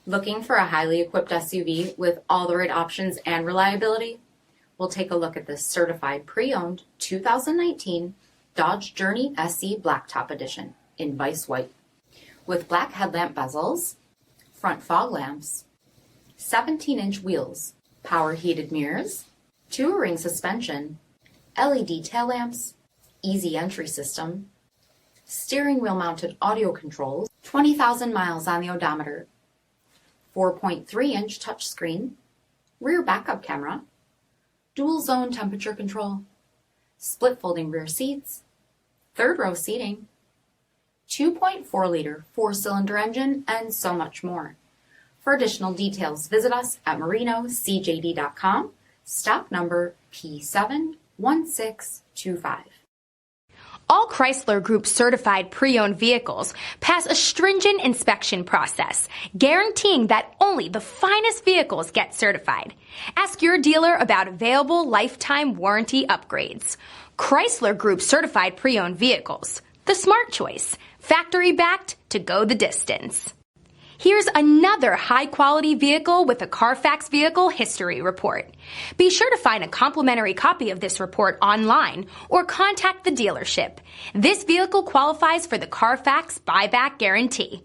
Looking for a highly equipped SUV with all the right options and reliability? We'll take a look at this certified pre-owned 2019 Dodge Journey SE Blacktop Edition in Vice White. With black headlamp bezels, front fog lamps, 17-inch wheels, power heated mirrors, two-ring suspension, LED tail lamps, easy entry system, steering wheel mounted audio controls, 20,000 miles on the odometer, 4.3-inch touchscreen, rear backup camera, dual zone temperature control, split folding rear seats, third row seating, 2.4-liter four-cylinder engine, and so much more. For additional details, visit us at marinocjd.com, stock number P71625. All Chrysler Group certified pre-owned vehicles pass a stringent inspection process, guaranteeing that only the finest vehicles get certified. Ask your dealer about available lifetime warranty upgrades. Chrysler Group certified pre-owned vehicles, the smart choice, factory backed to go the distance. Here's another high-quality vehicle with a CARFAX vehicle history report. Be sure to find a complimentary copy of this report online or contact the dealership. This vehicle qualifies for the CARFAX buyback guarantee.